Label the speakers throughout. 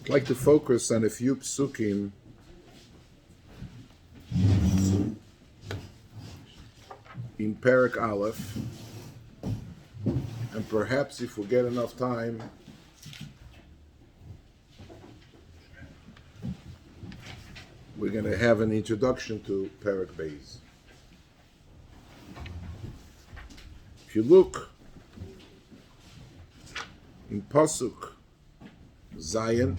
Speaker 1: I'd like to focus on a few psukim in Perek Aleph, and perhaps if we get enough time, we're going to have an introduction to Perek Beis. If you look in Pasuk Zion,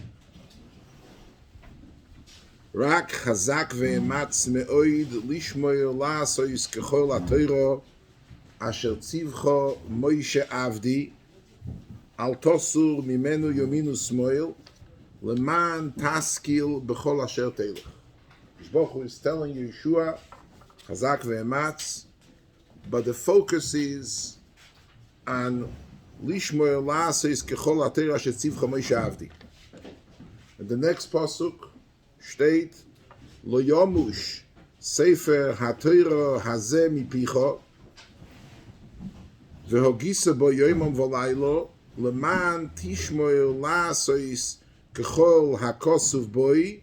Speaker 1: Rak chazak ve'ematz me'oid lishmoyer la'asois kechol ha'Torah asher tzivcho Moshe avdi al tosur mimenu yominu smoil leman taskil b'chol asher telech. Baruch Hu is telling Yeshua chazak ve'ematz, but the focus is on lishmoyer la'asois kechol ha'Torah asher tzivcho Moshe avdi. And the next pasuk steht lo Yamush Sefer Torah hazeh mipicho v'hageta Bo yomam v'laylo leman tishmoyer la'asois kechol hakosuf boi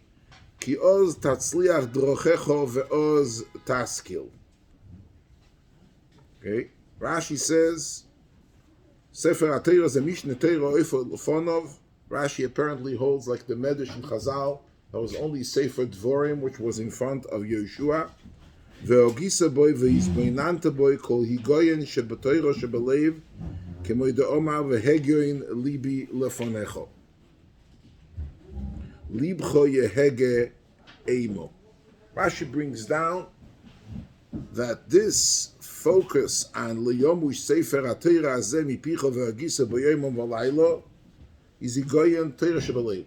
Speaker 1: ki oz tatzliach drochecho ve'oz taskil. Okay, Rashi says Sefer Torah is a Mishnah Torah oifo lefonov. Rashi apparently holds like the Medrash in Chazal. That was only Sefer Dvorim, which was in front of Yehoshua. Ve'ogisa boy ve'izboinanta boy kol higoyen shebetoiro shebelev kemoi de'omar ve'hegyoin libi lefonecho. Libcho yehege eimo. Rashi brings down that this focus on Leyomush Sefer HaTorah Hazeh Mipicho ve'ogisa boyomam v'laylo is higoyen Torah shebelev.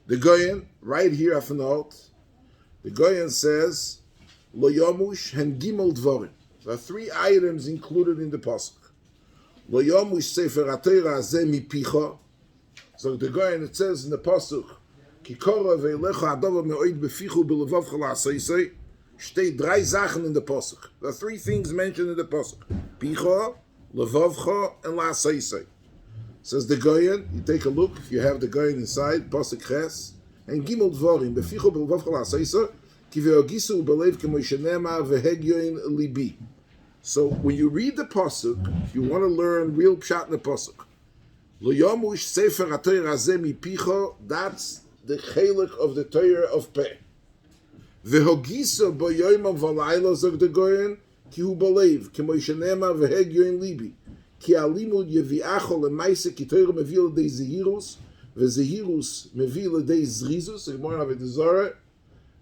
Speaker 1: The Goyen, right here of a note, the Goyen says, Lo Yamush hen gimel dvorim. There are three items included in the pasuk. Lo Yamush Sefer HaTorah hazeh mipicha. So the Goyen, it says in the pasuk, Ki kora ve'elecha adova me'oid befichu b'levavcha la'aseisei. Shtei drei Sachen in the pasuk. There are three things mentioned in the pasuk. Picha, levavcha, and la'aseisei. Says the Goyen, you take a look, if you have the Goyen inside, Pasuk Ches, and Gimel Dvorim, Beficho B'Levavcha La'aseisa, Ki ve'ogisu B'Lev K'mo Shenema V'hegyoin Libi. So when you read the Pasuk, if you want to learn real pshat in the Pasuk, Lo Yamush Sefer HaTorah Hazeh Mipicho, that's the chelik of the Torah of Peh. Ve'hogisu B'Yoimam V'Laylo, zog the Goyen, Ki hu B'Lev K'mo Shenema V'hegyoin Libi. Ki alimud yevi'acho lemaise ki Torah mevi l'dei zehirus ve'zehirus mevi l'dei zrizus. The Gemara of the Zohar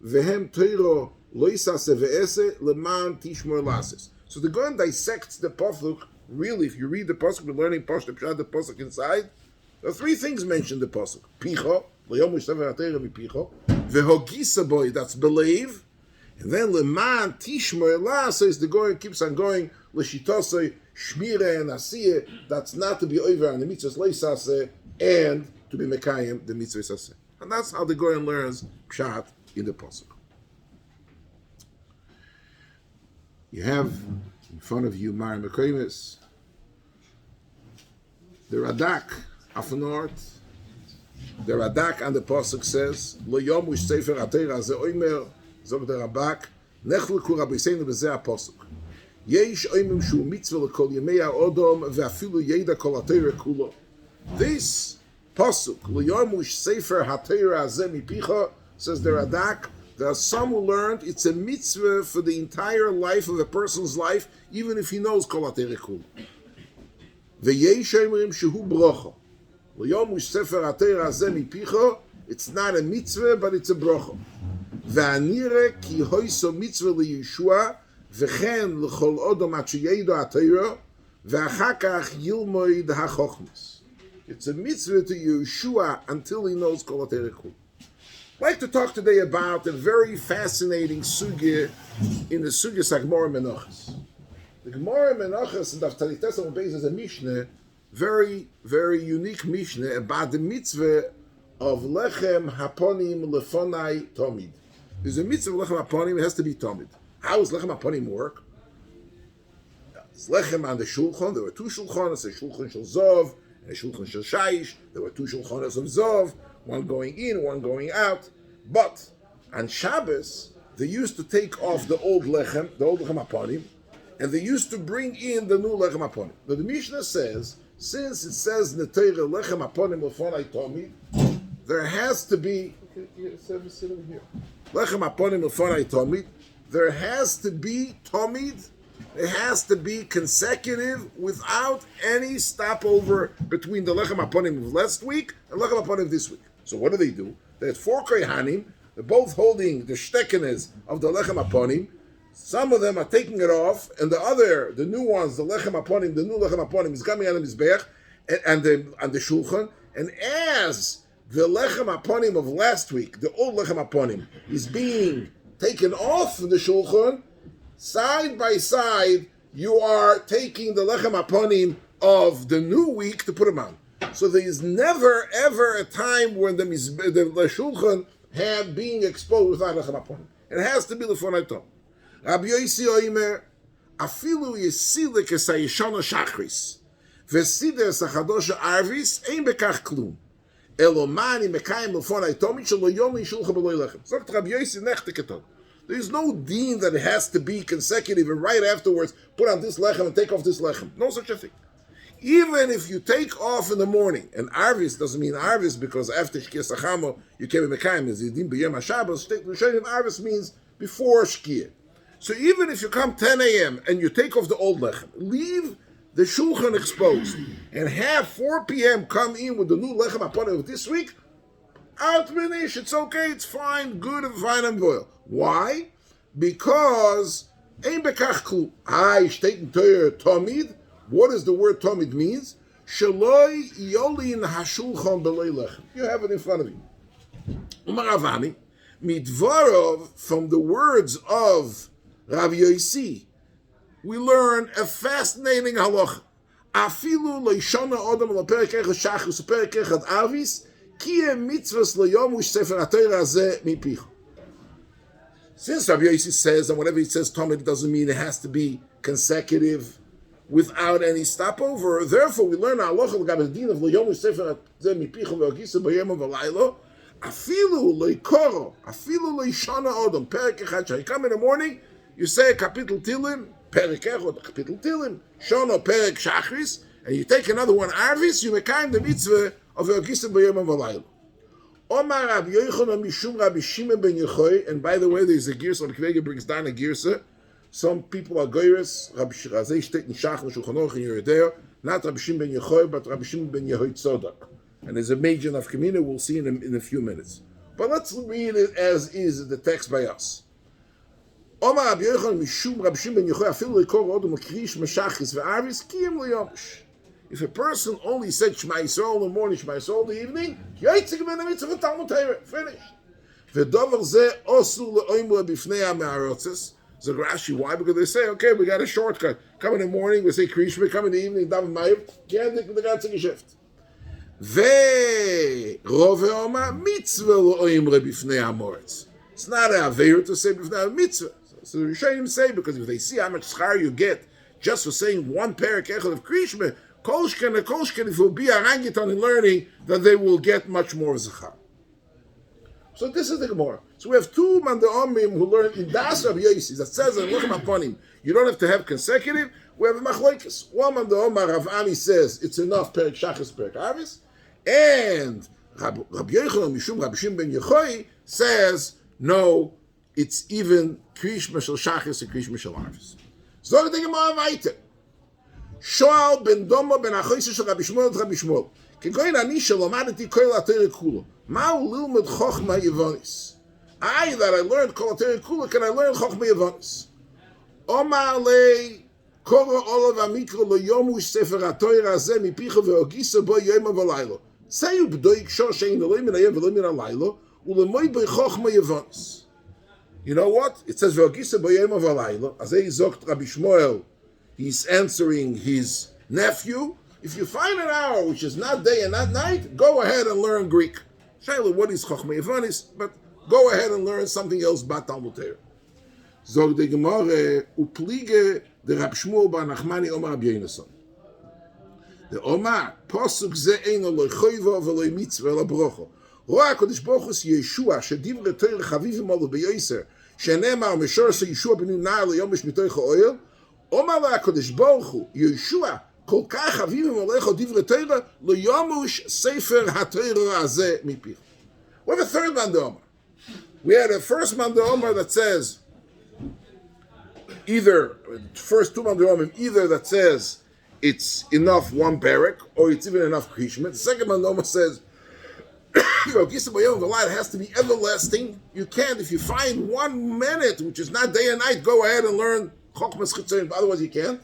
Speaker 1: vehem Torah lo yisase ve'ese leman tishmor lases. So the Goyen dissects the pasuk. Really, if you read the pasuk, we're learning Pashto Pshat, the pasuk inside. There are three things mentioned in the pasuk: picho, lo yomush sefer HaTorah mipicho, ve'hogisa boy, that's believe, and then leman tishmor lases. The Goyen keeps on going l'shitosei. Shmira and Asiyah, that's not to be over on the mitzvahs leisase and to be mekayim the mitzvahs aseh. And that's how the Goyen learns pshat in the pasuk. You have in front of you Mar Mekaymis, the Radak Afanort. The Radak on the pasuk says, Lo Yamush Sefer HaTorah Hazeh Omer, zog the Radak, Nechleku Rabbeinu b'zeh pasuk. Yesh oimim shu mitzvah l'kol yemei ha'odom ve'afilu yeda kol ha'Torah kulo. This pasuk, L'yamush Sefer HaTorah hazeh mipicha, says the Radak, there are some who learned it's a mitzvah for the entire life of a person's life, even if he knows kol ha'Torah kulo. Ve'yesh oimim shu brocha. L'yamush Sefer HaTorah hazeh mipicha, it's not a mitzvah, but it's a brocha. Ve'anire ki hoiso mitzvah liYeshua, V'chen l'chol odom at sheyedo ha'Torah, v'achar kach yilmoid ha'chochmas. It's a mitzvah to Yeshua until he knows kol ha'Torah kul. I'd like to talk today about a very fascinating sugya in the sugya Gemara Menachos. The Gemara Menachos in Daf Talites on base is a Mishnah, very, very unique Mishnah about the mitzvah of lechem haponim lefonai tomid. There's a mitzvah of lechem haponim, it has to be tomid. How does lechem haponim work? It's lechem on the shulchan. There were two shulchanos, a shulchan shel zov and a shulchan shel shaish. There were two shulchanos of zov. one going in, one going out. But on Shabbos, they used to take off the old lechem aponim, and they used to bring in the new lechem aponim. But the Mishnah says, since it says in the Torah, lechem aponim lefonai tomid, there has to be, lechem aponim lefonai tomid, there has to be tomid, it has to be consecutive without any stopover between the lechem aponim of last week and lechem aponim of this week. So what do? They had 4 kohanim, they're both holding the shtekenes of the lechem aponim. Some of them are taking it off, and the new ones, the lechem aponim, the new lechem aponim is coming on the mizbeach and the shulchan. And as the lechem aponim of last week, the old lechem aponim, is being taken off the shulchan, side by side, you are taking the lechem aponim of the new week to put them on. So there is never ever a time when the shulchan had being exposed without lechem aponim. It has to be lefonai tom. Rabbi Yossi Oimer, afilu yesilik es hayishana shachris, v'sider es hachadosh arvis, ein bekach klum. Elomani mekayim lefonai tomid shelo yom yishulcha b'loi lechem. Sagt Rabbi Yossi nechte keton. There is no deen that it has to be consecutive and right afterwards put on this lechem and take off this lechem. No such a thing. Even if you take off in the morning, and arvis doesn't mean arvis because after shkiyas achamo you came in mekayim as yidim b'yom haShabbos. Arvis means before shkiyah. So even if you come 10 a.m. and you take off the old lechem, leave the shulchan exposed, and have 4 p.m. come in with the new lechem aponim of this week, out minish, it's okay, it's fine, good and fine and boil. Why? Because ein bekach klu. Steht in Torah tomid. What does the word tomid means? Shaloi yolin hashulchan belei lechem. You have it in front of you. Umar Avani, midvarov, from the words of Rabbi Yossi, we learn a fascinating halacha. Afilu leishona odom leperek echad shachris leperek echad avis kiem mitzvahs leyamush sefer Torah hazeh mipicha. Since Rabbi Yossi says, and whenever he says tomid, it doesn't mean it has to be consecutive without any stopover. Therefore, we learn halacha l'gabed din of leyamush sefer hazeh mipicha ve'agisa b'yom v'laylo. Afilu leikoro, afilu leishona odom perek echad. You come in the morning, you say kapitel tilim, perek echad, kapitel tilim, shono perek shachris, and you take another one arvis, you mekayim the mitzvah of Agisa b'yom v'laylo. Omar Rabbi Yochanan mishum Rabbi Shimon ben Yochai, and by the way, there's a girsa, the Kvega brings down a girsa. Some people are goyres, Rabbi Razei steht in Shach l'Shulchan Aruch in Yerideo, not Rabbi Shimon ben Yochai, but Rabbi Shimon ben Yochai Tzodok. And there's a major nafkamina, we'll see in a few minutes. But let's read it as is the text by us. Omar Rabbi Yochanan mishum Rabbi Shimon ben Yochai afilu lekor odom l'krish meshachis ve'arvis kiyem leyomush. If a person only said Shema Yisrael in the morning, Shema Yisrael in the evening, Yaitzik ben mitzvah Talmud Torah. Finish. V'dover zeh osur le'oimra b'fnei ha'me'arotzes. So Rashi, why? Because they say, okay, we got a shortcut. Come in the morning, we say Krishma. Come in the evening, Daven Mayim. Gendik with the ganze Geschäft. Ve'rove oma mitzvah le'oimra b'fnei ha'moretz. It's not a aveir to say b'fnei ha'mitzvah. So the Rishonim say, because if they see how much schar you get just for saying one perek echad of Krishma, Kolshken and Kolshken, if it will be a rangiton in learning, then they will get much more zachar. So this is the Gemara. So we have 2 Mandaomim who learn in Das Rabbi Yossi that says in Lechem Aponim you don't have to have consecutive. We have a machlokes. One Mandaomar Rav Ami says it's enough perek shachris perek avis, and Rabbi Yochanan mishum Rabbi Shimon ben Yochai says no, it's even krishma shel shachris and krishma shel avis. So the Gemara weiter. Shoal ben Domo ben Achoyse shel Rabbi Shmuel Rabbi Shmuel. Kegoyin ani shelomadeti kol HaTorah kula. Ma'u lilmud chochma yevonis. I that I learned kol HaTorah kula, can I learn chochma yevonis? Omar le koro olav amikro lo yomush sefer HaTorah hazeh mipicha ve'ogisa bo yom v'laylo. Sayu b'doik shor shein lo min hayom v'lo min halaylo ulemoy bo chochma yevonis. You know what? It says ve'ogisa bo yom v'laylo. Azei zogt Rabbi Shmuel. He's answering his nephew. If you find an hour which is not day and not night, go ahead and learn Greek. Shaila, what is Chochmei Yevonis? But go ahead and learn something else about Talmud Torah. Zog de Gemara uplige de Rab Shmuel bar Nachmani Omar Rab Yonason. The Omar Posuk ze eino lo choivo v'lo mitzvah lo brocho רואה הקדוש ברוך הוא ישוע, שדברי תורה חביבים עליו ביוסר, שנאמר משורש ישוע בנו נער ליומש מתוך האוהל, אומר לה הקדוש ברוך הוא, ישוע, כל כך חביבים עליך דברי תורה, ליומש ספר התורה הזה מפיך. We have a third man d'Omer. We had a first man d'Omer that says, either, first two man d'Omer, either that says it's enough one barak, or it's even enough krishma. The second man d'Omer says, the light has to be everlasting. You can't, if you find 1 minute, which is not day and night, go ahead and learn Chochmas Chitzon, otherwise you can't.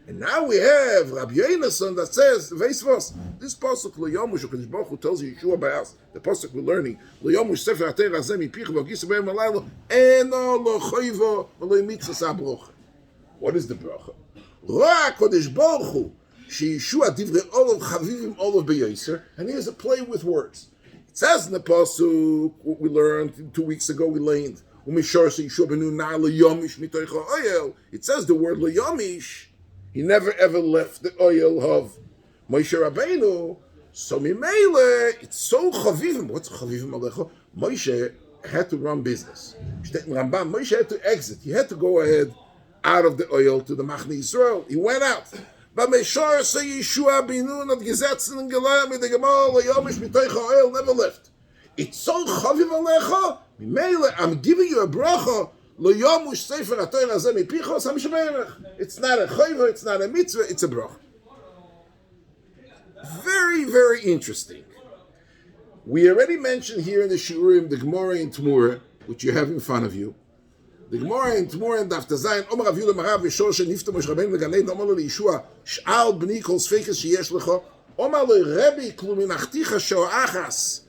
Speaker 1: And now we have Rabbi Yonason that says, this pasuk Yamush V'hageta Bo who tells you Yeshua by us, the pasuk we're learning, Yamush Sefer Yehoshua Azem Yipicha V'hagisa Bo Malaylo Eno Lo Choivo V'Lo Mitzvah Sabrocha. What is the bracha? Ra Kodesh Baruch Hu Sheyeshua Divrei Olav Chavivim Olav B'Yoser, and here's a play with words. It says in the pasuk what we learned 2 weeks ago. We learned Umishor Sheyeshua Benu Na'al Yomish Mitoich Ha'Oyel. It says the word Yomish. He never ever left the oil of Moshe Rabbeinu. So Mimele, it's so chavivim. What's chavivim alecha? Moshe had to run business. Moshe had to exit. He had to go ahead out of the oil to the Machne Yisrael. He went out. But Meshor say Yeshua Binu not gesetzen and gelayim with the Gemal Yomish Mitoich oil never left. It's so chavivim alecha. Mimele, I'm giving you a bracha. It's not a chayva, it's not a mitzvah, it's a bracha. Very, very interesting. We already mentioned here in the shiurim the Gemara in Tmura, which you have in front of you. The Gemara in Tmura in Daf Tazayin, Omer Rav Yudah Marav V'shor Shenifta Moshe Rabbeinu L'Ganei, Omer Lo Yeshua, Sh'al B'ni Kol Sfeikes Sheyesh Lecho, Omer Lo Rebbe Klu Minachticha Sho'achas,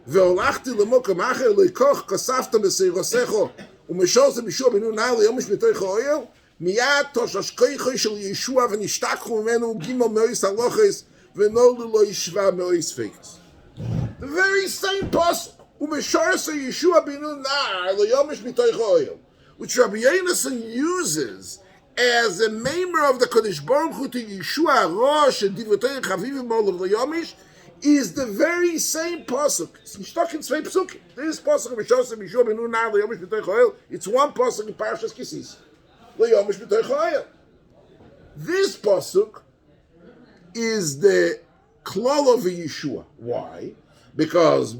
Speaker 1: Ve'olachti L'mokom Acher L'koch Kosafta B'Seirosecho, ומשור בישוע בנו נער ליומש מתוך האוהל, מיד תוששכיחו של ישוע ונשתכחו ממנו גימל מאויס הלוחס ונולדו לו ישבה מאויס פקס. The very same pasuk, ומשור ישוע בנו נער ליומש מתוך האוהל, which Rabbi Yonason uses as a member of the Kodesh Baruch Hu to Yeshua Rosh and Divrei Chavivim Olav Liyomish, is the very same pasuk. It's stuck in zwei pasukim. This pasuk of Mishos and Mishua Benu Nar Leyomish B'Toich Ha'Ohel, it's one pasuk in Parashas Kisis. Leyomish B'Toich Ha'Ohel. This pasuk is the klal of Yeshua. Why? Because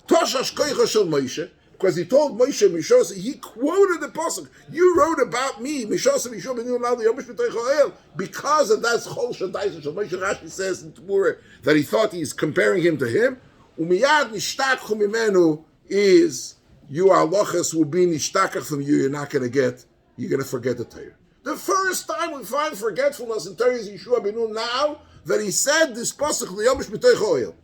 Speaker 1: Toshash Koicha Shel Moshe, because he told Moshe Mishos, he quoted the pasuk. You wrote about me, Mishos and Mishua Benu Nar Leyomish B'Toich Ha'Ohel, because of that Chol Shadai Shel Moshe. Rashi says in Tmura that he thought he's comparing him to him. Umiyad nishtakchu mimenu is you halachas will be nishtakach from you. You're not going to forget the Torah. The first time we find forgetfulness in Torah is Yeshua Benu now that he said this pasuk liyomish b'toich oil.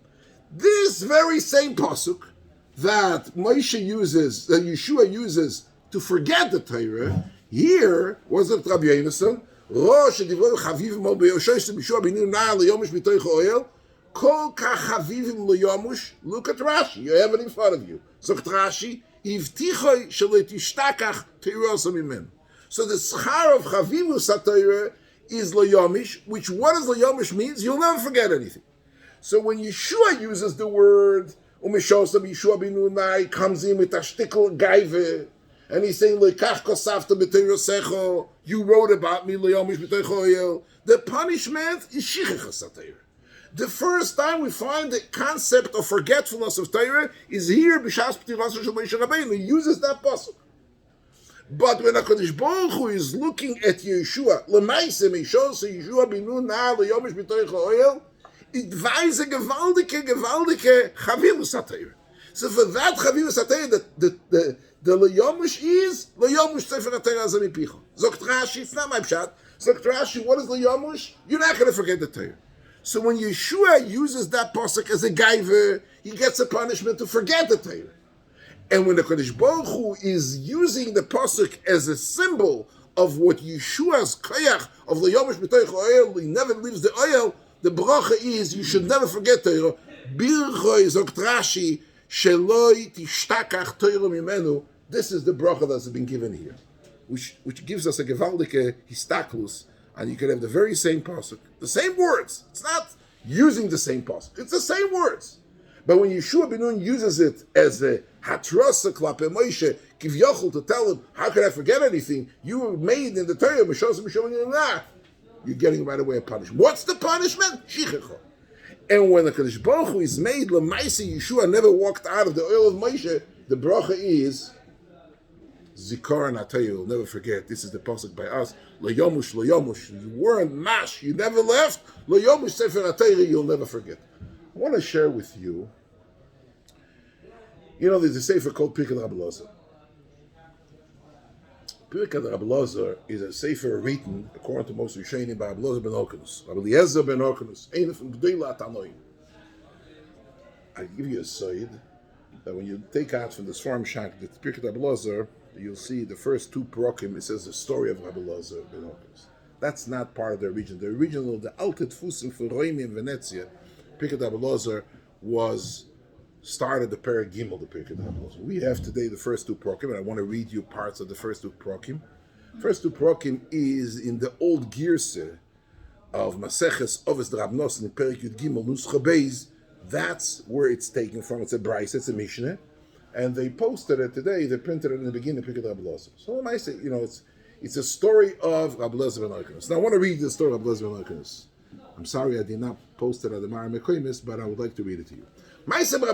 Speaker 1: This very same pasuk that Moshe uses, that Yeshua uses to forget the Torah, here was it Rabbi Yonason. Rosh divrei chavivim mo b'yoshosh Yeshua Benu now liyomish b'toich oil. Kol kachavivim leyomush. Look at Rashi. You have it in front of you. So Rashi, ivtichoi sheletishtakach teiros mimen. So the schar of chavivus hatayra is leyomish, which what does leyomish means? You'll never forget anything. So when Yeshua uses the word umishosam Yeshua binu nai, comes in with a shtickle gaive, and he's saying lekach kosafta b'teirosecho. You wrote about me leyomish b'teichoyel. The punishment is shichachas hatayra. The first time we find the concept of forgetfulness of Torah is here, B'shas P'tiras Shel Moshe Rabbeinu. He uses that pasuk. But when HaKadosh Baruch Hu is looking at Yeshua, L'maise Meishos Yeshua Binu Na'al Yomish B'toich Ha'Ohel, it weise gewaldige Chavivus HaTorah. So for that Chavivus HaTorah, the Leyomish is Leyomish Sefer HaTorah Azeh Mipicha. Zokt Rashi, it's not my pshat. Zokt Rashi, what is Leyomish? You're not going to forget the Torah. So when Yeshua uses that pasuk as a gaiver, he gets a punishment to forget the Torah. And when the Kodesh Baruch Hu is using the pasuk as a symbol of what Yeshua's koyach of the Yamush V'hageta Bo, he never leaves the oil, the bracha is you should never forget Torah. Birchoi zokt Rashi sheloi tishtakach Torah mimenu. This is the bracha that's been given here, which gives us a gewaldige histaklus. And you can have the very same pasuk, the same words. It's not using the same pasuk. It's the same words. But when Yeshua ben Nun uses it as a hatrasa klape Moshe, kivyochel, to tell him, how could I forget anything? You were made in the Torah, you're getting right away a punishment. What's the punishment? Shichecha. And when the Kadosh Baruch Hu is made, L'maisi Yeshua never walked out of the oil of Moshe, the bracha is, Zikar, and I tell you, you'll never forget, this is the pasuk by us, Lo Yamush, you weren't mash, you never left, Lo Yamush Sefer HaTorah, you'll never forget. I want to share with you, there's a sefer called Pirkei Rabbi Elazar. Pirkei Rabbi Elazar is a sefer written, according to most Rishonim, by Rabbi Elazar ben Horkanus, Rabbi Eliezer ben Horkanus, ein from G'dei Tanoim. I give you a side that when you take out from the Sfarim Shank, the Pirkei Rabbi Elazar, you'll see the first two parokim, it says the story of Rabbi Elazar ben Horkanus. That's not part of the original. The original, the Alte Tfusim for Roimi in Venezia, Pirkei Rabbi Elazar was started the Perek Gimel, the Pirkei Rabbi Elazar. We have today the first two parokim, and I want to read you parts of the first two parokim. First two parokim is in the old Girse of Maseches Oves the Rab Nosson in Perek Yud Gimel Nuscha Beis. That's where it's taken from. It's a Bryce, it's a Mishnah, and they posted it today. They printed it in the beginning of Pirkei Rabbi Elazar. So when I say, it's a story of Rabbi Elazar ben Horkanus. Now I want to read the story of Rabbi Elazar ben Horkanus. I'm sorry I did not post it at the Mara Mekoimis, but I would like to read it to you. His father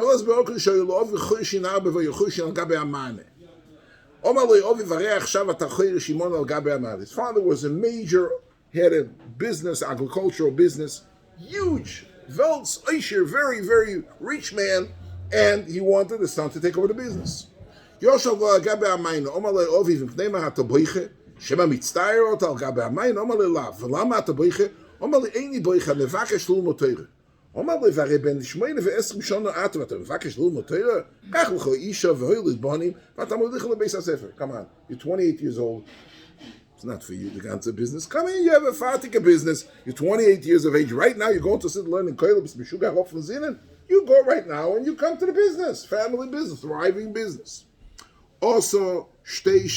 Speaker 1: was a major, he had a business, agricultural business, huge, very, very rich man, and he wanted his son to take over the business. Come on, you're 28 years old. It's not for you to go into business. Come in, you have a fartika business. You're 28 years of age. Right now, you're going to sit and learn in Koilabs, you go right now and you come to the business. Family business, thriving business. Also, he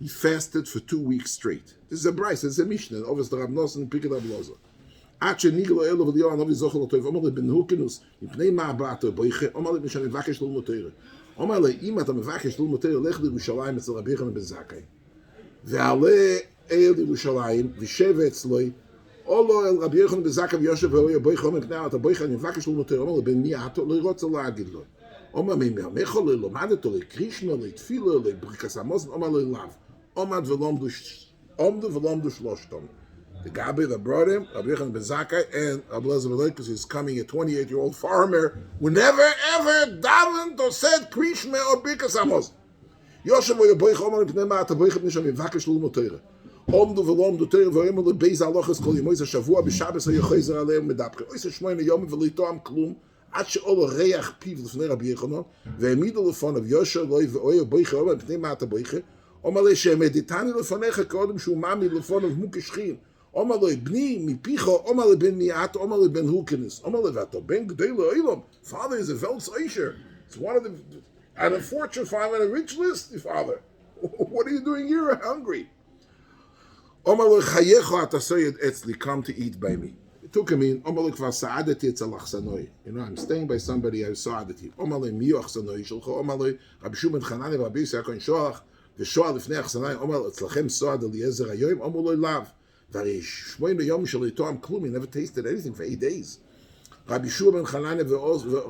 Speaker 1: fasted for 2 weeks straight. This is a Bryce, this is a Mishnah. Obviously, Rab Nosson and Pirkei Rabbi Elazar. עד שניגלו אלו וליאור הנובי זוכר לו טוב, אומר לי בן הורקנוס, מפני מה הבאת בויכה, אומר לי שאני מבקש ללמוד תורה. אומר לי, אם אתה מבקש ללמוד תורה, לך לירושלים אצל רבי יוחנן בן זכאי. ועלה אל ירושלים, ושב אצלו, או לו אל רבי יוחנן בן זכאי ויושב ואויה בויכה, אומר פני אתה בויכה, אני מבקש ללמוד תורה. אומר לי, בן מי אתה? לא רוצה להגיד לו. אומר מי מהמך לו, למדת לו, קרישמה, לתפילה, לברכס המוזן, אומר לי לאו. עומד ולומדו שלושתם. The Gabi that brought him, Rabbi Yochanan ben Zakkai, and Rabbi Elazar ben Horkanus is coming, a 28-year-old farmer who never ever davened or said Krishma or Birkas Amos. Yoshev v'yoboich omar l'pnei ma'at ha'boich l'pnei shem yivakesh l'lumod Torah. Omdu v'lomdu Torah v'oyim l'beis ha'alochas kol yimois ha'shavua b'shabes ha'yochayzer aleim medapke. Ois ha'shmoyne yom v'litoam klum עד שאולו ריח פיו לפני רבי יוחנן והעמידו לפניו יושר לא ואויה בויכה אומר לפני מעט הבויכה אומר לי שמדיתני לפניך קודם שהוא מאמי לפניו מוקשכין אומר לו, בני מפיחו, אומר לו בן מיעט, אומר לו בן הורקנס, אומר לו, ואתה בן גדול לעולם. Father is a Veltz Eisher. It's one of the, and a fortune farmer and a rich list, father. What are you doing here? You're hungry. אומר לו, חייך אתה סייד אצלי, come to eat by me. It took him in, אומר לו, כבר סעדתי אצל אחסנוי. I'm staying by somebody, I סעדתי. אומר לו, מי אחסנוי שלך? אומר לו, רבי שמעון חנניה ורבי יוסי הכהן שוח, ושוח לפני אחסנוי, אומר לו, אצלכם סעד אליעזר היום? אומר לו, לאו. He never tasted anything for 8 days. Rabbi Shua ben Chananya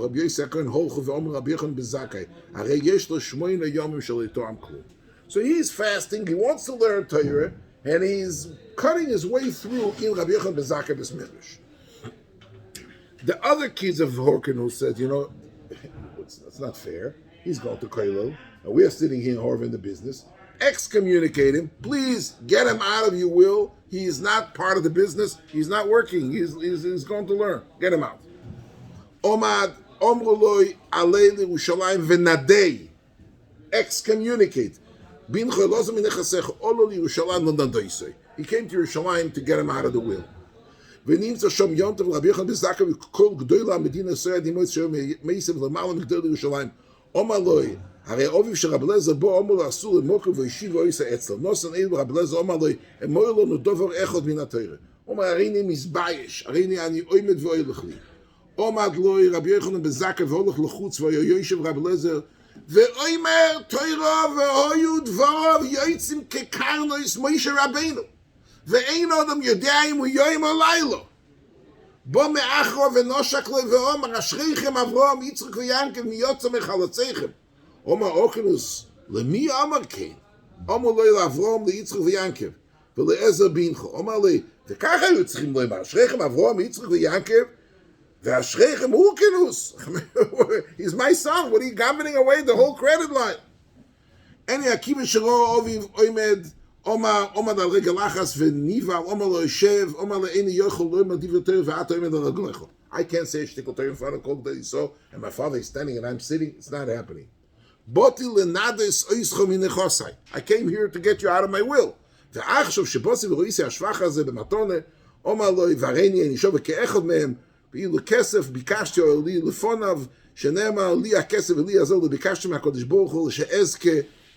Speaker 1: Rabbi Yossi HaKohen Holchu ve'omer Rabbi Yochanan ben Zakkai. Harei yesh lo 8 yomim shelo yitom klum. So he's fasting, he wants to learn Torah, and he's cutting his way through in Rabbi Yochanan ben Zakkai b'S Midrash. The other kids of Horkin said, it's not fair. He's going to Koilel, and we're sitting here in Horav in the business. Excommunicate him. Please get him out of your will. He is not part of the business. He's not working. He's going to learn. Get him out. Omad omruloi alei l'Yerushalayim v'nadei. Excommunicate. Bin cholozim minechasech olo l'Yerushalayim l'nadoisei. He came to Yerushalayim to get him out of the will. V'nimtza shom yontav Rabbi Yochanan ben Zakkai v'kol gdoila medina Yisrael dimot she'o meisim l'malam gdol Yerushalayim. Omaloi. הרי אוביב של רבי אלעזר בו אומר לו אסור למוקר וישיב ואויסה אצלו. נוסן אילו רבי אלעזר אומר לו אמור לנו דובר אחד מן התורה. אומר הריני מזבייש, הריני אני עומד ואוילך לי. Omad loy Rabbi Yochanan ben Zakkai v'holach l'chutz v'yoyoshev Rabbi Lezer ve'omer Torah v'hoyu dvarav yotzim kekarnos Moshe Rabbeinu ve'ein odom yodeim u'yoyim alaylo bo me'achro v'noshak lo ve'omer ashreichem Avraham Yitzchak v'Yankev miyotza mechalotzeichem Omer Okenus lemi Omer kein Omer loy l'Avraham li'Yitzchak v'Yankev ולעזר בינך, אומר לי, וככה היו צריכים לומר, אשריכם אברהם, יצחק ויעקב, ואשריכם הוא כינוס. He's my son, what are you governing away the whole credit line? אני עקיבא שרו אוביב עומד, עומד על רגל לחץ וניבל, אומר לו יושב, אומר לו איני יכול לא עומד דברי תורה ואתה עומד על רגלך. I can't say שתיקל תורה in front of כל that he saw, and my father is standing and I'm sitting, it's not happening. באתי לנדס אויסך מנכוסי. I came here to get you out of my will. ועכשיו שבוסי ורויסי השפח הזה במתונה, אומר לו, וראיני אני שווה כאחד מהם, ואילו כסף ביקשתי או לי לפוניו, שנאמר לי הכסף ולי הזול, וביקשתי מהקדוש ברוך הוא, שאזכה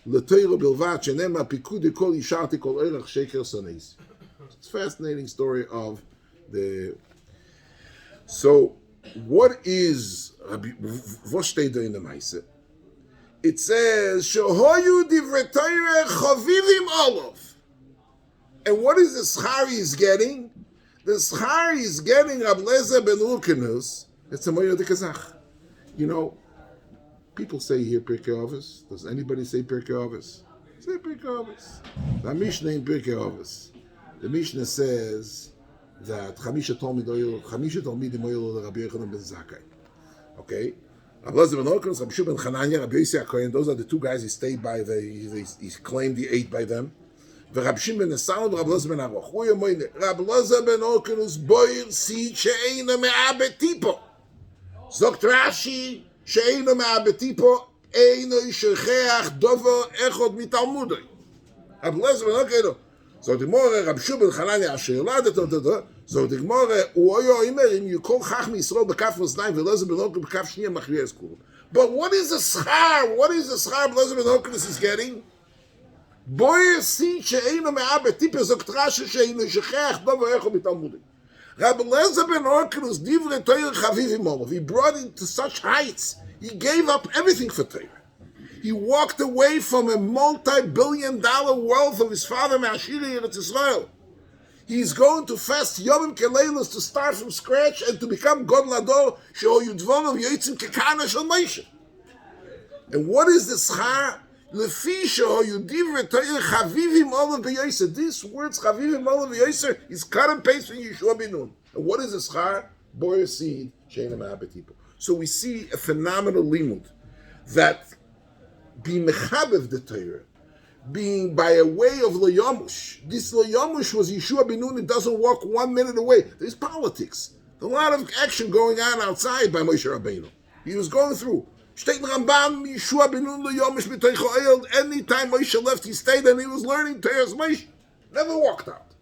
Speaker 1: לתורה בלבד, שנאמר פיקודי כל ישרתי כל ערך שקר שונאיס. It's a fascinating story of the... So, what is... what steht da in the Meise? It says, שהויו דברי תורה חביבים עליו. And what is the schar he's getting? The schar he's getting Rab Lezer ben Urkenus. It's a moyer de kazach. You know, people say here Pirkei Avos. Does anybody say Pirkei Avos? Say Pirkei Avos. The Mishnah in Pirkei Avos. The Mishnah says that Chamisha Talmidim Moyer Rabbi Yochanan ben Zakkai. Okay? Rab Lezer ben Urkenus, Rabbi Shua ben Chananya, Rabbi Yossi HaKohen. Those are the two guys he stayed by. He claimed he ate by them. ורב שמעון בן נסאו ורב אלעזר בן ערוך. הוא אומר, רב אלעזר בן אורקנוס בויר סיד שאינו מאבד טיפו. זוקט רש"י שאינו מאבד טיפו, אינו שוכח דובר אחד מתלמודו. רב אלעזר בן אורקנוס, זאת גמורה, רב שמעון בן חנניה אשר ילד אותו, זאת גמורה, הוא היה אומר, אם יכל חכם ישראל בכף מאזניים ואלעזר בן אורקנוס בכף שנייה מכריע את כולם. But what is the schar? What is the schar Elazar ben Orkenus is getting? Boy see she'eino me'abed tipe zokt Rashi she'eino shechach dover echo b'talmudim. Rabbi Elazar ben Orkenus divrei Torah chavivim olav. He brought it to such heights. He gave up everything for Torah. He walked away from a multi-billion-dollar wealth of his father Me'ashiri Eretz Yisrael. He's going to fast Yomim Keleilos to start from scratch and to become God Lador she'o yudvonav yotzim kekana shel Moshe. And what is the schar? This words chavivim olav v'yoser is cut and paste from Yeshua ben Nun. And what is the schar? Boyer seed she'eino me'abed tipo. So we see a phenomenal limud that being mechabev the Torah, being by a way of Yamush. This Yamush was Yeshua ben Nun. It doesn't walk 1 minute away. There's politics. There's a lot of action going on outside by Moshe Rabbeinu. He was going through. Steht Ramban, Yeshua ben Nun Yamush b'teicho oyel. Any time Moshe left, he stayed and he was learning Torah's Moshe. Never walked out.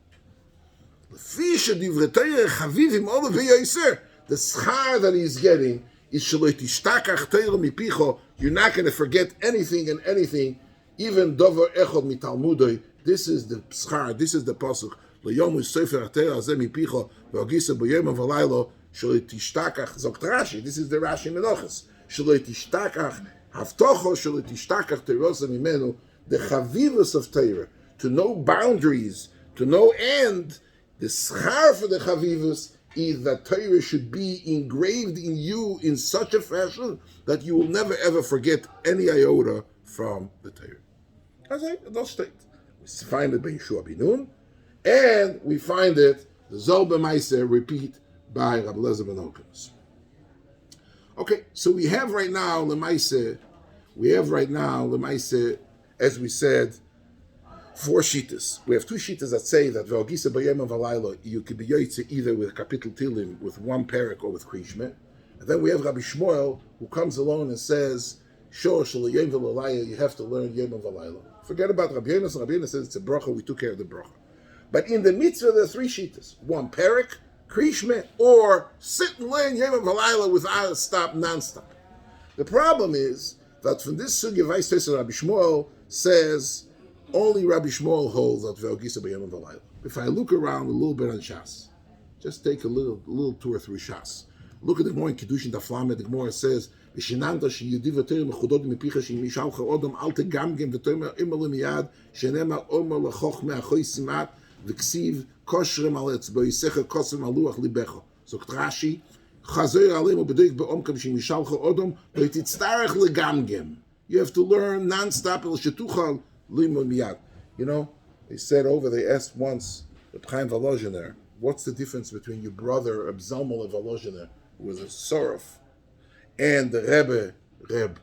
Speaker 1: The schar that he's getting is shelo tishtakach Torah mipicho. You're not going to forget anything and anything, even dover echod mitalmudoi. This is the schar. This is the pasuk. Yamush Sefer Yehoshua mipicho vaagada bo yom v'laylo shelo tishtakach. Zokt Rashi. This is the Rashi Menachos. Shelo tishtakach havtocho shelo tishtakach terosa mimenu. The chavivus of Torah, to know boundaries, to know end. The schar for the chavivus is that Torah should be engraved in you in such a fashion that you will never ever forget any iota from the Torah. As I don't state. We find it by Yeshua ben Nun, and we find it, the Zol B'maiseh, repeat by Rabbi Elazar ben Orkenus. Okay, so we have right now, L'maiseh, as we said, 4 shittas. We have 2 shittas that say that vaagada bo yom v'laylo, you could be yoytze either with kapitel tilim, with 1 parak, or with krishma. And then we have Rabbi Shmuel, who comes along and says, shor shel yom v'laylo, you have to learn yom v'laylo. Forget about Rabbi Yonas. Rabbi Yonas says it's a bracha, we took care of the bracha. But in the mitzvah, there are 3 shittas. 1 parak, krishma, or sit and learn yom v'laylo without a stop, non-stop. The problem is that from this sugya, Vice President Rabbi Shmuel says, only Rabbi Shmuel holds that vaagada bo yom v'laylo. If I look around a little bit on Shas, just take a little tour through Shas. Look at the Gemara in Kiddushin Daflamed. The Gemara says, "V'shinanta sheyudi v'torim mechudodim mipicha shemishalcha odom al tegamgem v'tomer imer lemiyad shenema omer lechoch me'achoy simat v'ksiv koshrem al etzboisecha kosrem al luach libecha." So Rashi, "Chazer aleim u'bedoik be'omkam shemishalcha odom v'titztarech legamgem." You have to learn non-stop el shetuchal limon miyad. You know, they asked once the Chaim Volozhiner, what's the difference between your brother Reb Zalman Volozhiner, who was a Sorov, and the Reb,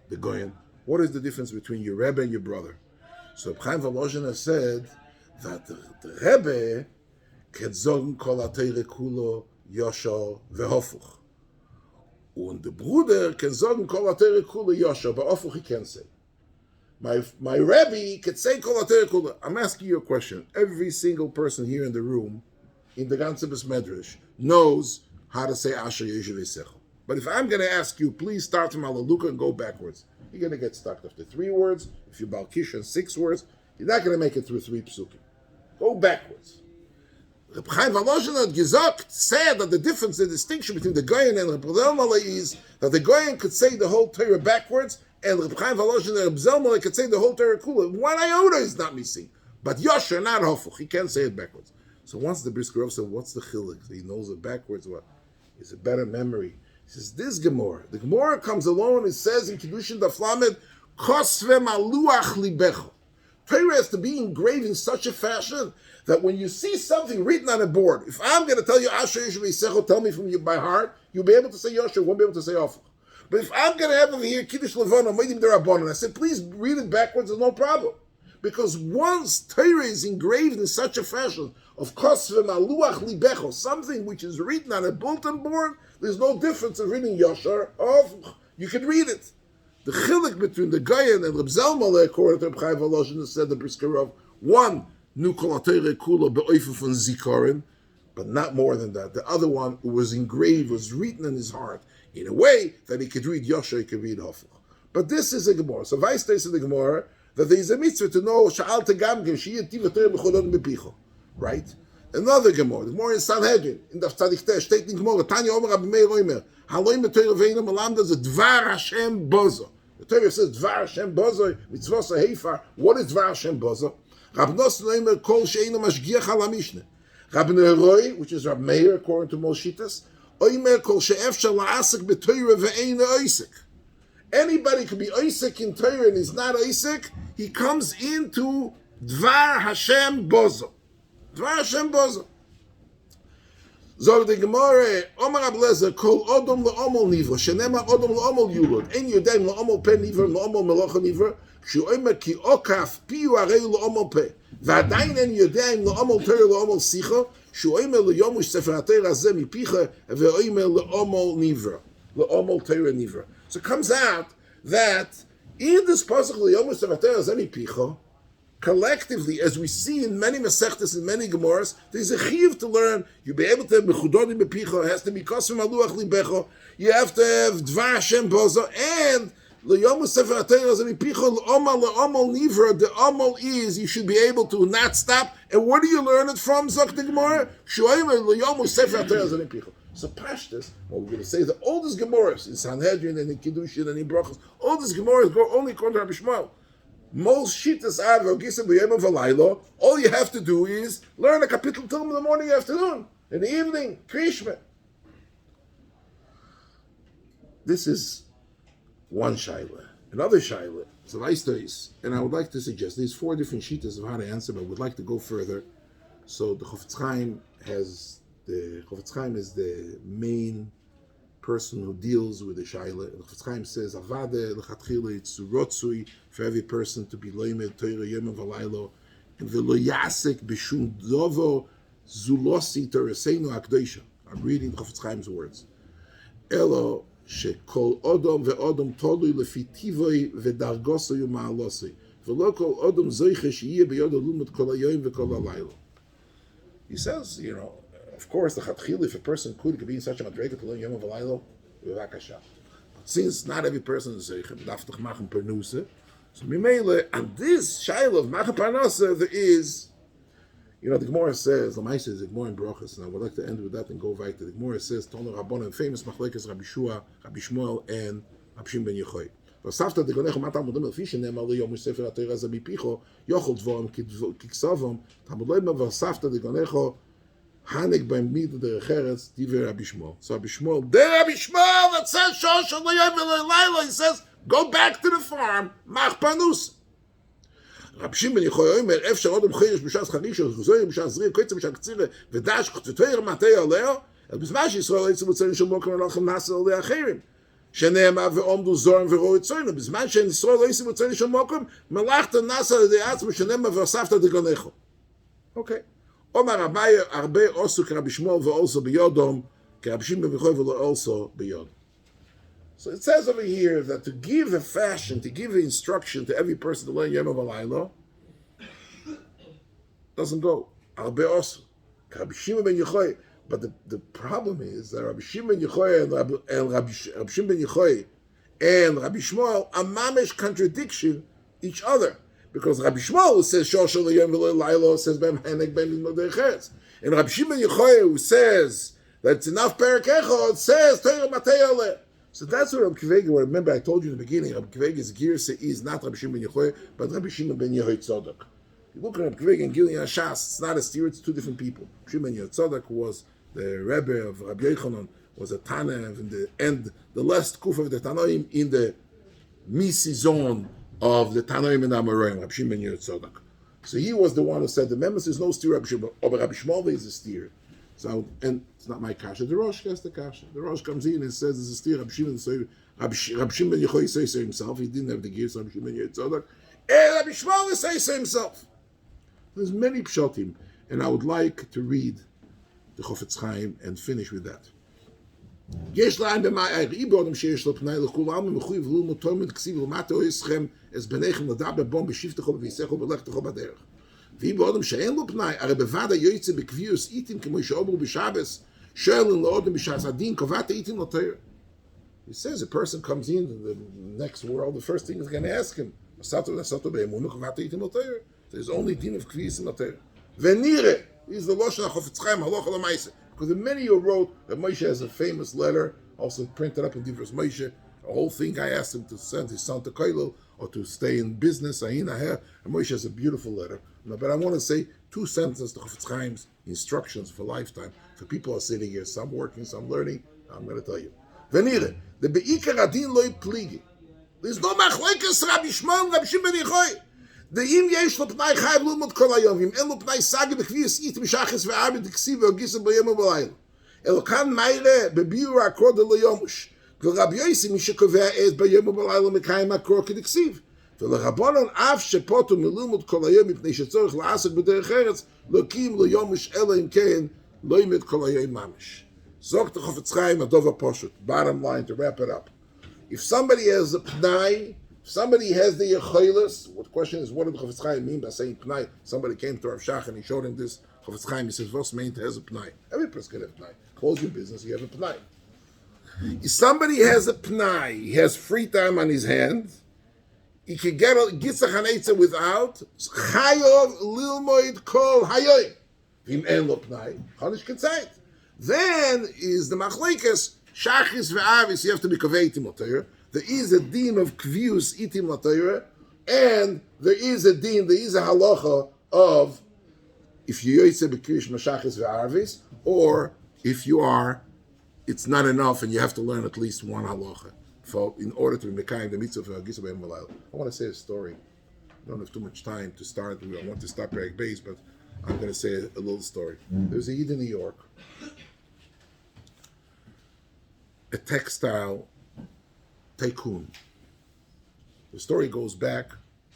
Speaker 1: the Goyen? What is the difference between your Rebbe and your brother? So Chaim Volozhiner said that the Rebbe can sagen kol ha-Torah kulo yosher vehofuch, and the Bruder can sagen kol ha-Torah kulo yosher vehofuch. He can say. My Rebbe could say kol ha-Torah kulo. I'm asking you a question. Every single person here in the room, in the ganze Bes Medrash, knows how to say Asher Yeshuvei Sechel. But if I'm going to ask you, please start from Hallelujah and go backwards, you're going to get stuck after 3 words. If you're Balkish and 6 words, you're not going to make it through 3 psukim. Go backwards. Reb Chaim Volozhin had gesagt, said that the difference, the distinction between the Goyen and Reb Zalman is that the Goyen could say the whole Torah backwards, and Reb Chaim Volozhin and Reb Zalman could say the whole Torah kula. 1 iota is not missing. But Yosher, not Hofuch. He can't say it backwards. So once the Brisker Rov said, what's the chilik? He knows it backwards. What? It's a better memory. He says, this Gemara. The Gemara comes along and says in Kiddushin Daflamed, Kosve maluach libecho. Torah has to be engraved in such a fashion that when you see something written on a board, if I'm going to tell you Asher Yeshuvei Sechel, tell me from you by heart, you'll be able to say Yosher, won't be able to say Hofuch. But if I'm going to have over here Kiddush Levana, Moedim Derabbanan, I said, please read it backwards, there's no problem. Because once Torah is engraved in such a fashion of Kosve maluach libecho, something which is written on a bulletin board, there's no difference in reading Yosher or Hofuch. You can read it. The chilik between the Goyen and Reb Zalman, according to Reb Chaim Volozhin, said the Brisker Rov, one, nu kol ha-Torah kula be'oifen von zikaron, but not more than that. The other one was engraved, was written in his heart, in a way that he could read Yosher, he could read Hofuch. But this is a Gemara. So Weiss states in the Gemara that there is a mitzvah to know sha'al tegamgem she'yeh tiv Torah b'chodot bepicho. Right? Another Gemara. The Gemara in Sanhedrin, in the Tzadik Teh, steht in Gemara, Tanya Omer Rabbi Meir Omer, haloi me Torah ve'ina melamda ze dvar Hashem bozo. The Torah says dvar Hashem bozo, mitzvos ha'heifar. What is dvar Hashem bozo? Rabbi Nosson Omer kol she'ena mashgiach al ha'mishneh. Rabbi Neroi, which is Rabbi Meir, according to Moshitas, Omer kol she'efshar la'asek b'Torah ve'ena oisek. Anybody could be oisek in Torah and is not oisek, he comes into dvar Hashem bozo. Dvar Hashem bozo. Zog the Gemara, Omar Ablezer, Kol Odom le'omol nivra, Shenema Odom le'omol yulod, En Yodem le'omol pe nivra, le'omol melocha nivra, Shu'omer ki okaf piyu arei le'omol pe, V'adayin En Yodem le'omol Torah le'omol sicha, Shu'omer le'yomush Sefer HaTorah zeh mipicha, Ve'omer le'omol nivra, le'omol Torah nivra. So it comes out that in this pasuk le'yomush Sefer HaTorah zeh mipicha, collectively, as we see in many Masechtas and many Gemaras, there's a chiyuv to learn. You'll be able to have mechudodim bepicho. It has to be kosem maluach libecho. You have to have dvar Hashem bozo and leyomu sefer HaTorah zemipicho le'omal nivra. The omal is you should be able to not stop. And where do you learn it from? Zok the Gemara. Shuaymer leyomu sefer HaTorah zemipicho. So Pashtus, what we're going to say, the oldest Gemaras in Sanhedrin and in Kiddushin and in Brachos, oldest Gemaras go only according to Rabbi Shmuel. Most shittas are v'agisa b'yom v'laylo. All you have to do is learn a kapitel Torah in the morning, afternoon, in the evening, krishma. This is one shaila. Another shaila is a nice, and I would like to suggest there's 4 different shittas of how to answer, but I would like to go further. So the Chofetz Chaim is the main person who deals with the shaila. The Chofetz Chaim says, "Avade lechatchila it's rotzui for every person to be loimed Torah yom v'laylo and v'lo yasek b'shum dovo zulosi Toraseinu hakdosha." I'm reading Chofetz Chaim's words. Elo shekol odom ve'odom tolui lefi tivoi v'dargosoi u'ma'alosoi v'lo kol odom zoiche sheyeh b'yod alumot kol hayom v'kol halaylo. He says, of course, the chatchil, if a person could be in such a madrega to learn Yom V'Laylo, v'vakasha. But since not every person is zeichem, daftach machen pernuse, so mimele, and this shaila of machen parnasa, there is, The Gemara says, the Maisa is the Gemara in Brochus, and I would like to end with that and go right to the Gemara says, Tono Rabbanan, famous machlekes Rabbi Shua, Rabbi Shmuel, and Rabbi Shimon ben Yochai. Vasafta de gonecho mata mudim el fishin ne'emar li Yamush Sefer Torah ze mipicho yochol dvorim kiksavom tamud lo yimar vasafta de gonecho hanek beim mid de cheretz divrei Rabbi Shmuel. So Rabbi Shmuel, that says shosh lo yom v'layla, he says, go back to the farm, mach panus. Rabbi Shimon ben Yochai omer efshar odom chirish b'shas charish v'zoyim b'shas zriyah koitzim b'shas ktzire v'dash v'toyer matei aleo el b'zman sheYisrael yitzim utzeren shel mokem alachem nasa olei acherim שנאמר ועומדו זורם וראו את צוינו, בזמן שאין ישראל לא ישים רוצה לשום מוקם, מלאכת נסה לידי עצמו שנאמר ואספת דגונךו. אוקיי. אומר הרבה עושו כרבי שמואל ואולסו ביודום, כרבי שמואל במיכוי ולא אולסו ביודום. So it says over here that to give a fashion, to give the instruction to every person to learn Yom V'Laylo, doesn't go. הרבה עושו. כרבי שמואל בן יחוי, but the problem is that Rabbi Shimon ben Yochai and Rabbi Shimon ben Yochai and Rabbi Shmuel are mamish contradiction each other. Because Rabbi Shmuel says, Shoshel Yom V'Laylo says, Bem Hanek Bem Midmodei Cheretz. And Rabbi Shimon ben Yochai, who says that it's enough Perek Echad, says, Torah Matei Aleh. So that's what Rabbi Kivega, remember I told you in the beginning, Rabbi Kivega's Girsa is not Rabbi Shimon ben Yochai, but Rabbi Shimon ben Yochai Tzodok. You look at Rabbi Kivega and Gilead Shas, it's not a steer, it's two different people. Shimon ben Yochai Tzodok was the Rebbe of Rabbi Yochanan, was a Tana, and the last kuf of the Tanoim in the Misi zone of the Tanoim and Amoraim, Rabbi Shimon ben Yochai Tzodok. So he was the one who said the members is no steer, Rabbi Shimon, but Rabbi Shmuel is a steer. So, and it's not my kasha. The Rosh gets the kasha. The Rosh comes in and says there's a steer. Rabbi Shimon ben Yochai says so himself. He didn't have the gears. Rabbi Shimon ben Yochai Tzodok, and Rabbi Shmuel says so himself. There's many pshatim, and I would like to read the Chofetz Chaim and finish with that. יש להם במאי איבודם שיש לו פנאי לכולם ומחויב לו מותומת כסיב ולמטה או יסכם אז בניכם לדבר בום בשבתכו ובייסכו ולכתכו בדרך. ואיבודם שאין לו פנאי, הרי בוודא יוצא בקביעוס איתים כמו שאומרו בשבס, שואלים לאודם בשעס הדין, קובעת איתים לתאר. He says a person comes into the next world, the first thing is going to ask him, there's only din of kvius in לתאר. ונראה, is the Lashon HaChofetz Chaim halacha l'maaseh. Because the many who wrote that Moshe has a famous letter, also printed up in Divros Moshe, a whole thing I asked him to send his son to Koilel or to stay in business, and Moshe has a beautiful letter. But I want to say two sentences to Chofetz Chaim's instructions for lifetime. For people who are sitting here, some working, some learning, I'm going to tell you. Venire, the be'ikar adin loy pligi. There's no machlekes Rabbi Shmuel, Rabbi Shimon ben Yochai. ואם יש לו פנאי חייב ללמוד כל היום, ואם אין לו פנאי סגי בכביס אית משחס וערבי דקסיב והגיסה ביום ובלילה. אלא כאן מיילה בביור הקור דלא יומוש. ורבי יוסי מי שקובע את ביום ובלילה מקיים הקור כדקסיב. ולרבונן אף שפוטו מללמוד כל היום מפני שצורך לעסוק בדרך ארץ, לא קיים לו יומוש אלא אם כן לא ילמד כל היום ממש. זוג חפץ חיים הדוב הפשוט. Bottom line to wrap it up. If somebody has a pnai, if somebody has the yecholos, the question is, what did Chofetz Chaim mean by saying pnai? Somebody came to Rav Shach and he showed him this. Chofetz Chaim, he says, "Vos meint has a pnai." Every person can have pnai. Close your business, you have a pnai. If somebody has a pnai, he has free time on his hands, he can get a gitzach hanetza without chayov lilmoid kol hayoy. V'im en lo pnai, chanish ketzait. Then is the machlekes shachis ve'avis. You have to be kavei timotayr. There is a din of kvius itim latayra, and there is a halacha of if you yotze b'krish mashachis ve'arvis, or if you are, it's not enough, and you have to learn at least one halacha in order to be mekayim the mitzvah of vaagada b'yom v'layla. I want to say a story. I don't have too much time to start. I want to start Perek Beis, but I'm going to say a little story. There's a Yid in New York, a textile tycoon. The story goes back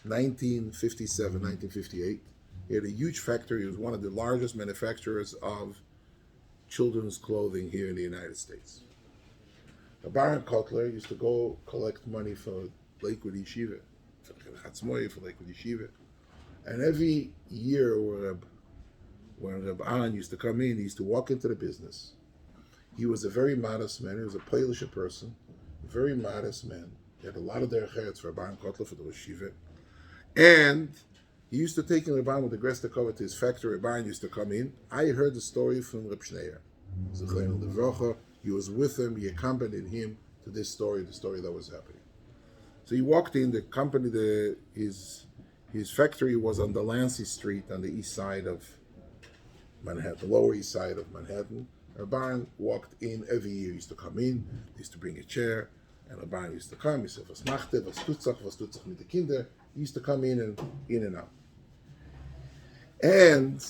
Speaker 1: 1957, 1958. He had a huge factory. He was one of the largest manufacturers of children's clothing here in the United States. Baron Kotler used to go collect money for Lakewood Yeshiva, for Lakewood Yeshiva. And every year when Reb An used to come in, he used to walk into the business. He was a very modest man. He was a Polish person. Very modest man. He had a lot of derech eretz for Baron Kotler for the Yeshiva. And He used to take in Rabban with the Gresta cover to his factory. Rabban used to come in. I heard the story from Reb Schneier. He was with him. He accompanied him to this story, the story that was happening. So he walked in. The company, his factory was on Delancey Street on the east side of Manhattan, the Lower East Side of Manhattan. Rabban walked in every year. He used to come in. He used to bring a chair, and Rabban used to come. He said, "Was machte, was tut sich mit den Kinder." He used to come in and out. And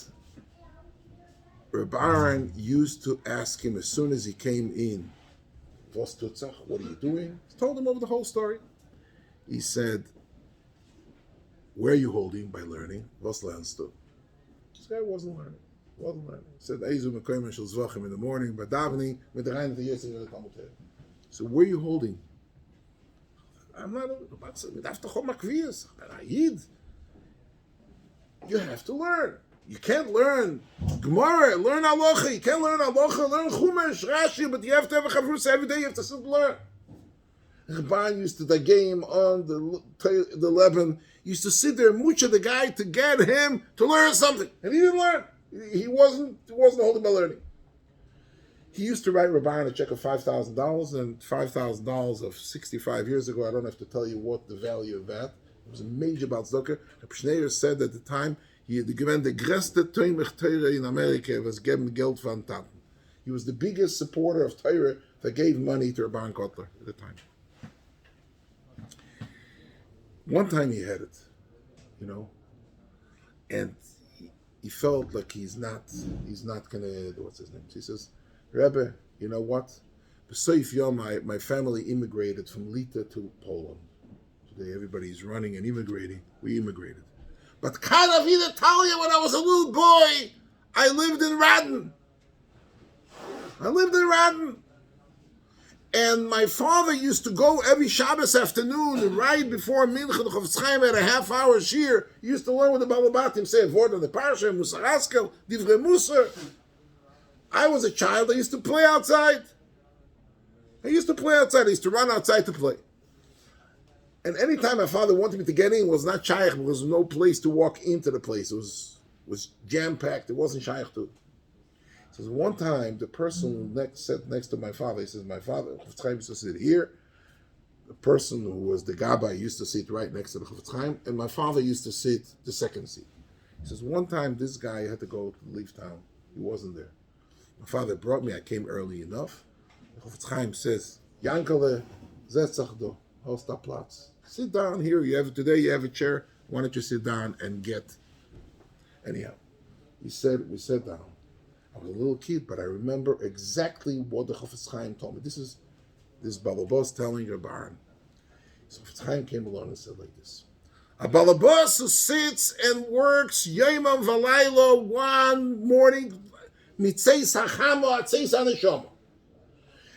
Speaker 1: Rabban used to ask him as soon as he came in, "Was tut sich? What are you doing?" He told him over the whole story. He said, "Where are you holding by learning? Was lernst du?" This guy wasn't learning. He said, "Eizu mekoyim shel zvachim in the morning, but davening with the rein of the yetzim in the Talmud." So where are you holding? I'm not. You have to learn. You can't learn Gemara, learn halacha. You can't learn halacha, learn Chumash, Rashi, but you have to have a chavrus every day. You have to sit and learn. Rabban used to the game on the Lebanon. Used to sit there and mucha the guy to get him to learn something, and he didn't learn. He wasn't holding by learning. He used to write Rabban a check of $5,000, and $5,000 of 65 years ago, I don't have to tell you what the value of that. It was a major Balzdokah. Schneier said at the time, he had given the größte Torah in America, was geben Geld von Taten. He was the biggest supporter of Torah that gave money to Rabban Kotler at the time. One time he had it, and he felt like he's not gonna, what's his name? So he says, "Rebbe, you know what? B'soif Yom, my family immigrated from Lita to Poland. Today everybody's running and immigrating. We immigrated. But Kanavina tell you, when I was a little boy, I lived in Radin. And my father used to go every Shabbos afternoon, and right before Mincha, the Chofetz Chaim had a half-hour shiur. He used to learn with the Balabatim, say a word on the Parsha, Musar Askel, Divrei Musar. I was a child. I used to play outside. I used to run outside to play. And anytime my father wanted me to get in, it was not shaykh. There was no place to walk into the place. It was jam-packed. It wasn't shaykh to. So one time, the person sat next to my father. He says, "My father, Chofetz Chaim used to sit here. The person who was the gabbai used to sit right next to the Chofetz Chaim, and my father used to sit the second seat." He says, one time, this guy had to leave town. He wasn't there. My father brought me. I came early enough. The Chofetz Chaim says, "Yankele, setz dich do, hast a Platz. Sit down here. You have a chair. Why don't you sit down and get?" Anyhow, we sat down. I was a little kid, but I remember exactly what the Chofetz Chaim told me. This is Balabos telling Rabban. So Chofetz Chaim came along and said like this: "A Balabos who sits and works Yomam V'Layla one morning, mitzeis hachama atzeis haneshama,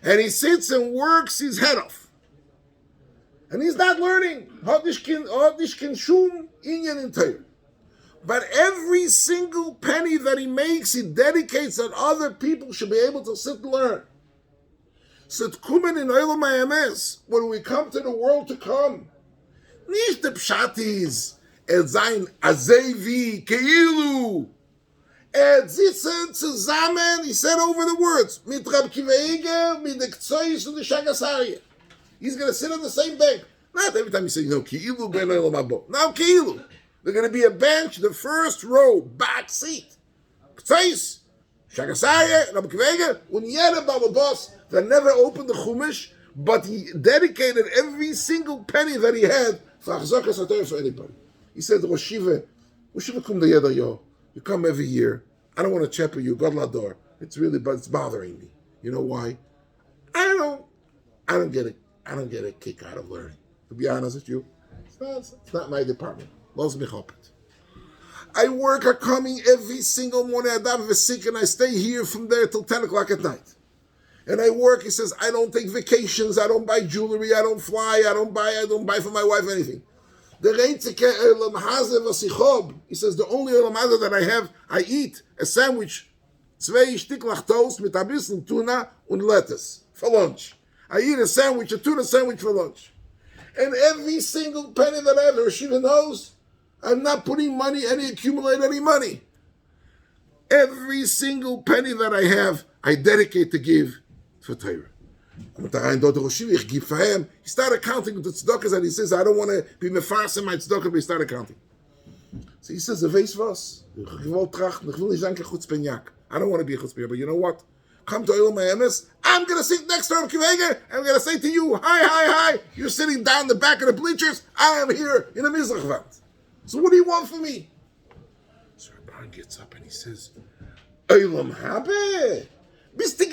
Speaker 1: and he sits and works his head off, and he's not learning. Hadishkin shum inyan in Torah. But every single penny that he makes, he dedicates that other people should be able to sit and learn. So tkumen in Olam HaEmes, when we come to the world to come, nicht the pshatis, sein azevi keilu, sitzen zusammen, he said over the words, mit Rab Kiva Eger, mit the Ktsois and the Shagasarya. He's going to sit on the same bank. Not every time you say, keilu ben Olam Habo. Now keilu. They're going to be a bench, the first row, back seat. Ktsois, Shagasarya, Rab Kiva Eger, and yet a Balabos that never opened the Chumash, but he dedicated every single penny that he had for Achzakas HaTorah for anybody. He said, Rosh Yeshiva kum dayada yo. You come every year. I don't want to cheper you, God lador. It's bothering me. You know why? I don't get a kick out of learning. To be honest with you, it's not my department. Los michopet. I work at coming every single morning. I daven v'sik, and I stay here from there till 10 o'clock at night. And I work. He says, I don't take vacations. I don't buy jewelry. I don't fly. I don't buy for my wife anything. The reintzike olam hazeh v'sichob. He says, the only olam hazeh that I have, I eat a sandwich, zwei Stücklach toast mit a bisschen tuna und lettuce for lunch. I eat a tuna sandwich for lunch. And every single penny that I have, the Rosh Yeshiva knows, I'm not putting accumulate any money. Every single penny that I have, I dedicate to give for Torah. He started counting the tzedakahs and he says, I don't want to be mefarsim my tzedakah, but he started counting. So he says, I don't want to be a chutzpah, but you know what? Come to Olam HaEmes, I'm going to sit next to Rav Kivega, and I'm going to say to you, hi, you're sitting down the back of the bleachers, I am here in the Mizrach Wand. So what do you want from me? So Rabban gets up and he says, Olam Habe, bist du